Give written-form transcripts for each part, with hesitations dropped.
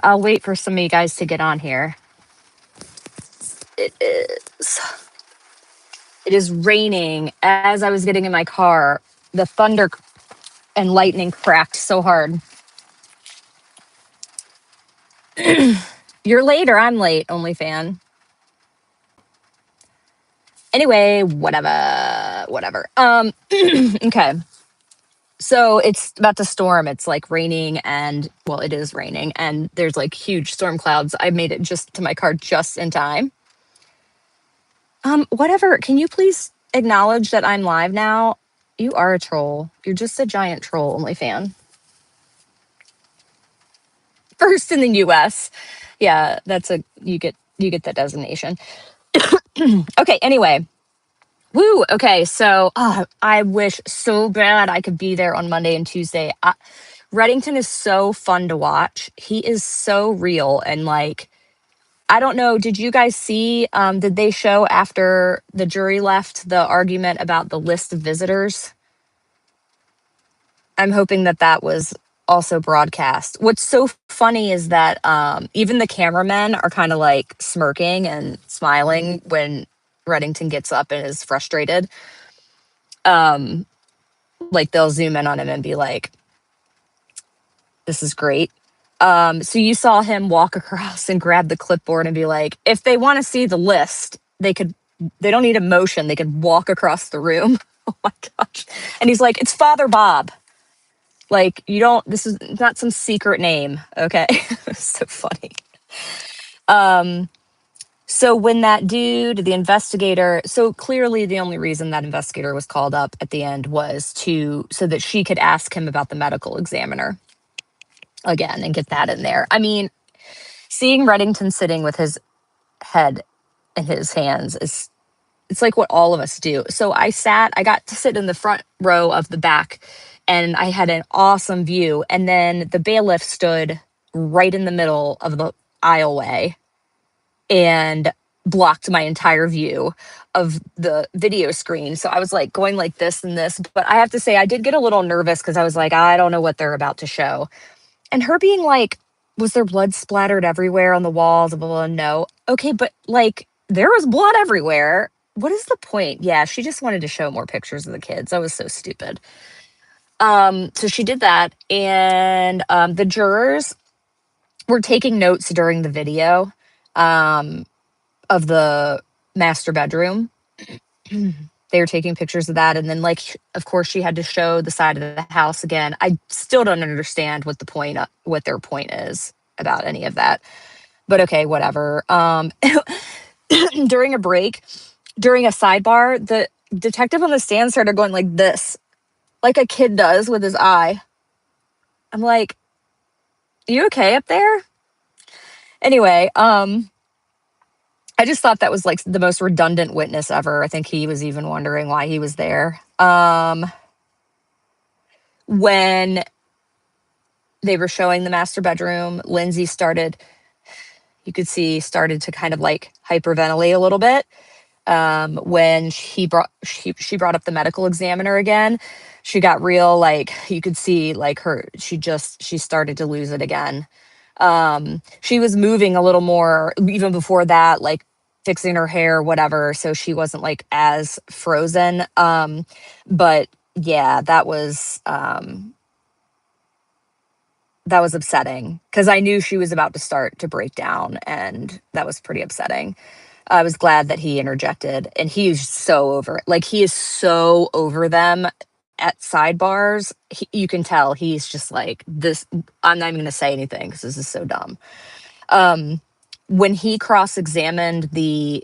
I'll wait for some of you guys to get on here. It is. It is raining. As I was getting in my car, the thunder and lightning cracked so hard. You're late or I'm late, only fan. Anyway, whatever. Okay. So it's about to storm. It's like raining and well, it is raining and there's like huge storm clouds. I made it just to my car just in time. Whatever. Can you please acknowledge that I'm live now? You are a troll. You're just a giant troll, only fan. First in the US. Yeah, that's a you get that designation. Okay, anyway. Woo. Okay, so I wish so bad I could be there on Monday and Tuesday. Reddington is so fun to watch. He is so real and like I don't know. Did you guys see? Did they show after the jury left the argument about the list of visitors? I'm hoping that that was also broadcast. What's so funny is that even the cameramen are kind of like smirking and smiling when Reddington gets up and is frustrated. Like they'll zoom in on him and be like, "This is great." So you saw him walk across and grab the clipboard and be like, "If they want to see the list, they could. They don't need a motion. They could walk across the room." Oh my gosh! And he's like, "It's Father Bob." Like, you don't, this is not some secret name, okay? It's so funny. So when that dude, the investigator, so clearly the only reason that investigator was called up at the end was so that she could ask him about the medical examiner again and get that in there. I mean, seeing Reddington sitting with his head in his hands it's like what all of us do. So I got to sit in the front row of the back and I had an awesome view. And then the bailiff stood right in the middle of the aisleway and blocked my entire view of the video screen. So I was like going like this and this. But I have to say, I did get a little nervous because I was like, I don't know what they're about to show. And her being like, was there blood splattered everywhere on the walls? Blah, blah, blah. No. Okay, but like there was blood everywhere. What is the point? Yeah, she just wanted to show more pictures of the kids. That was so stupid. So she did that, and the jurors were taking notes during the video of the master bedroom. They were taking pictures of that, and then, like, of course, she had to show the side of the house again. I still don't understand what what their point is about any of that. But okay, whatever. During a break, during a sidebar, the detective on the stand started going like this, like a kid does with his eye. I'm like, you okay up there? Anyway, I just thought that was like the most redundant witness ever. I think he was even wondering why he was there. When they were showing the master bedroom, Lindsay started to kind of like hyperventilate a little bit. When she brought up the medical examiner again, she got real, like you could see like she started to lose it again. She was moving a little more even before that, like fixing her hair, whatever. So she wasn't like as frozen. But yeah, that was upsetting because I knew she was about to start to break down, and that was pretty upsetting. I was glad that he interjected, and he's so over it. Like, he is so over them at sidebars. You can tell he's just like, this. I'm not even going to say anything because this is so dumb. When Reddington cross-examined the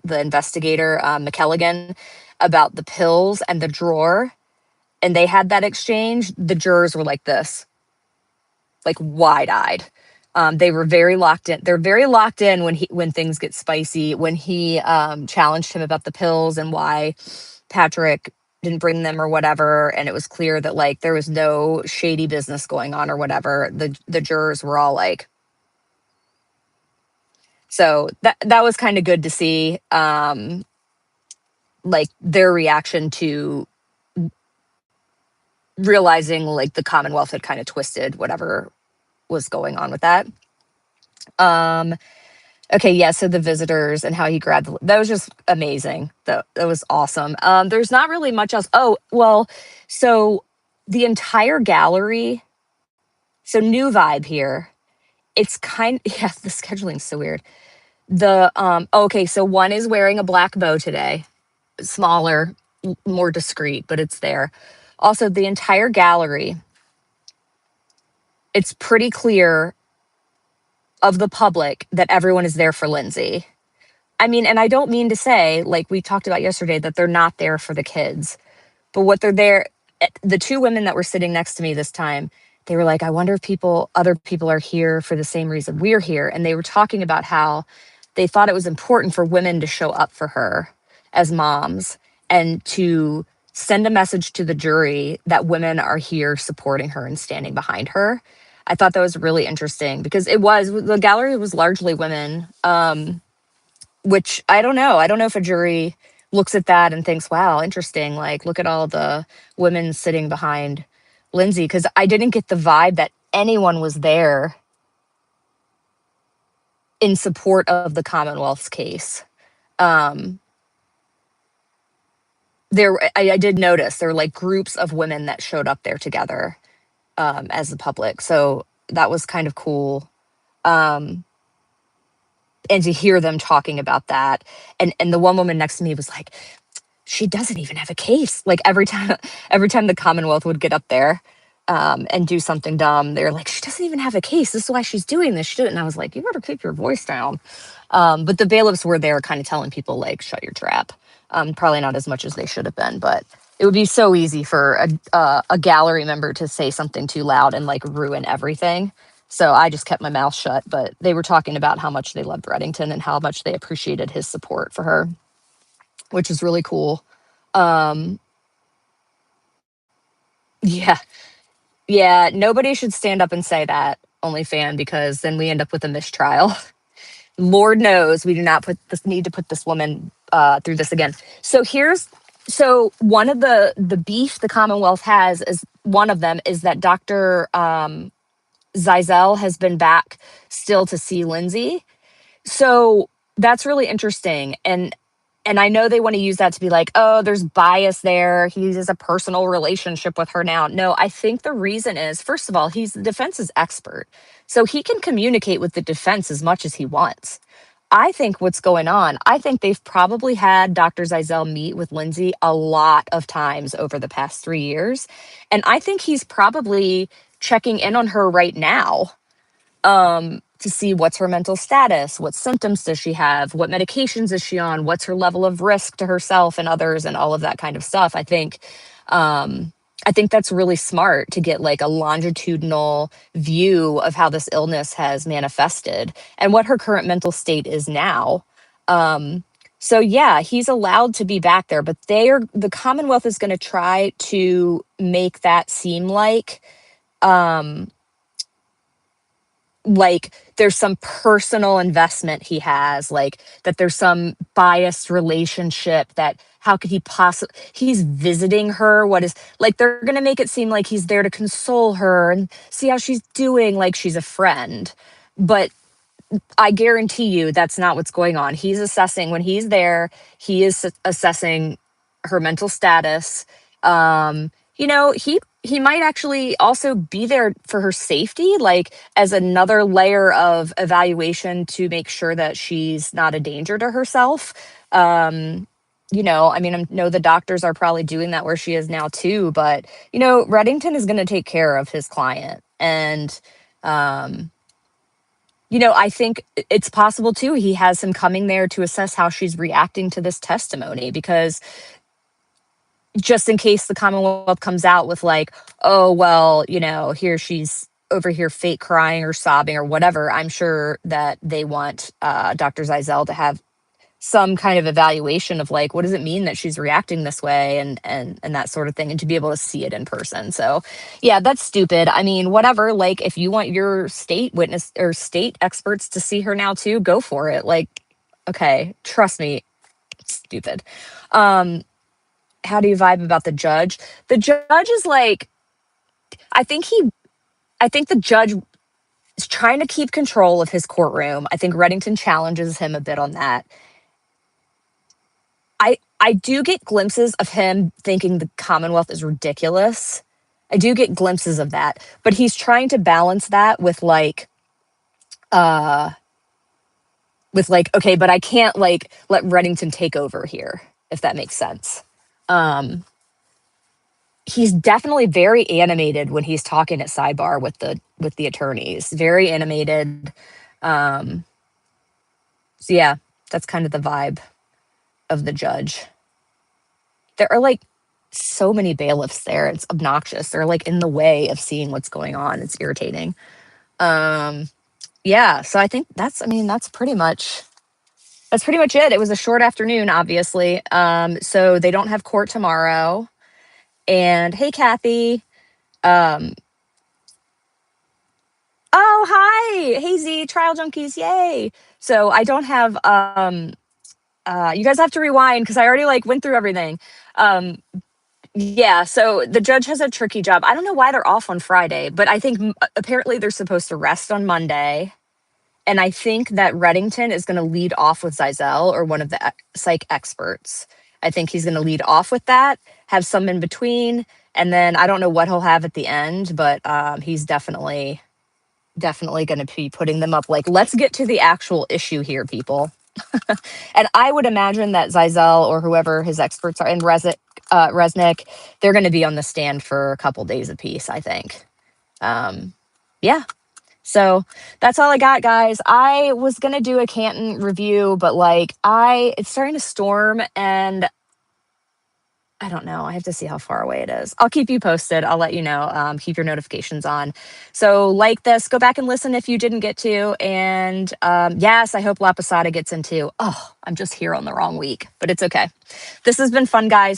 investigator, McKelligan, about the pills and the drawer, and they had that exchange, the jurors were like this, like wide-eyed. They were very locked in. They're very locked in when things get spicy. When he challenged him about the pills and why Patrick didn't bring them or whatever, and it was clear that like there was no shady business going on or whatever. The jurors were all like, so that was kind of good to see. Like their reaction to realizing like the Commonwealth had kind of twisted whatever was going on with that. Um, okay, yeah, so the visitors and how he grabbed that was just amazing. That was awesome. There's not really much else. Oh, well, so the entire gallery, so new vibe here. It's kind yeah, the scheduling's so weird. Okay, so one is wearing a black bow today, smaller, more discreet, but it's there. Also, the entire gallery, it's pretty clear of the public that everyone is there for Lindsay. I mean, and I don't mean to say, like we talked about yesterday, that they're not there for the kids, but what they're there, the two women that were sitting next to me this time, they were like, I wonder if other people are here for the same reason we're here. And they were talking about how they thought it was important for women to show up for her as moms and to send a message to the jury that women are here supporting her and standing behind her. I thought that was really interesting because the gallery was largely women. Which I don't know. I don't know if a jury looks at that and thinks, wow, interesting. Like, look at all the women sitting behind Lindsay. Because I didn't get the vibe that anyone was there in support of the Commonwealth's case. Um, I did notice there were like groups of women that showed up there together as the public. So that was kind of cool. Um, and to hear them talking about that. And the one woman next to me was like, she doesn't even have a case. Like every time the Commonwealth would get up there and do something dumb, they're like, she doesn't even have a case. This is why she's doing this. She didn't. And I was like, you better keep your voice down. But the bailiffs were there kind of telling people like, shut your trap. Probably not as much as they should have been, but it would be so easy for a gallery member to say something too loud and like ruin everything. So I just kept my mouth shut, but they were talking about how much they loved Reddington and how much they appreciated his support for her, which is really cool. Um, yeah, yeah. Nobody should stand up and say that, only fan, because then we end up with a mistrial. Lord knows we do not need to put this woman through this again. So one of the beef the Commonwealth has is one of them is that Dr. Zizel has been back still to see Lindsay. So that's really interesting. And I know they want to use that to be like, oh, there's bias there. He has a personal relationship with her now. No, I think the reason is, first of all, he's the defense's expert. So he can communicate with the defense as much as he wants. I think what's going on, I think they've probably had Dr. Zizel meet with Lindsay a lot of times over the past 3 years. And I think he's probably checking in on her right now to see what's her mental status, what symptoms does she have, what medications is she on, what's her level of risk to herself and others, and all of that kind of stuff. Um, I think that's really smart to get like a longitudinal view of how this illness has manifested and what her current mental state is now. Um, so yeah, he's allowed to be back there, but the Commonwealth is going to try to make that seem um, like there's some personal investment he has, like that there's some biased relationship, that how could he possibly, he's visiting her, what is, like they're going to make it seem like he's there to console her and see how she's doing, like she's a friend. But I guarantee you that's not what's going on. He's assessing when he's there, he is assessing her mental status. He might actually also be there for her safety, like as another layer of evaluation to make sure that she's not a danger to herself. I mean, I know the doctors are probably doing that where she is now too, but Reddington is going to take care of his client. And um I think it's possible too. He has him coming there to assess how she's reacting to this testimony, because just in case the Commonwealth comes out with like, oh, well, here she's over here fake crying or sobbing or whatever, I'm sure that they want Dr. Zizel to have some kind of evaluation of like, what does it mean that she's reacting this way, and that sort of thing, and to be able to see it in person. So yeah, that's stupid. I mean, whatever, like if you want your state witness or state experts to see her now too, go for it. Like, okay, trust me, it's stupid. um how do you vibe about the judge? The judge is like, i think he I think the judge is trying to keep control of his courtroom. I think Reddington challenges him a bit on that. I do get glimpses of him thinking the Commonwealth is ridiculous. I do get glimpses of that, but he's trying to balance that uh with like, okay, but I can't like let Reddington take over here, if that makes sense. Um he's definitely very animated when he's talking at sidebar with the attorneys. Very animated. Um so yeah, that's kind of the vibe of the judge. There are like so many bailiffs there. It's obnoxious. They're like in the way of seeing what's going on. It's irritating. Um yeah, so I think that's pretty much it. It was a short afternoon, obviously. So they don't have court tomorrow. And hey, Kathy. Um, oh, hi. Hey, Z, Trial Junkies. Yay. So I don't have, you guys have to rewind because I already like went through everything. Um, yeah, so the judge has a tricky job. I don't know why they're off on Friday, but I think apparently they're supposed to rest on Monday. And I think that Reddington is going to lead off with Zizell or one of the psych experts. I think he's going to lead off with that, have some in between, and then I don't know what he'll have at the end, but he's definitely going to be putting them up like, let's get to the actual issue here, people. And I would imagine that Zizell or whoever his experts are, and Resnick, they're going to be on the stand for a couple days apiece, I think. Yeah. So that's all I got, guys. I was gonna do a Canton review, but like it's starting to storm and I don't know. I have to see how far away it is. I'll keep you posted. I'll let you know. Keep your notifications on. So like this, go back and listen if you didn't get to. And yes, I hope La Posada gets into. Oh, I'm just here on the wrong week, but it's okay. This has been fun, guys.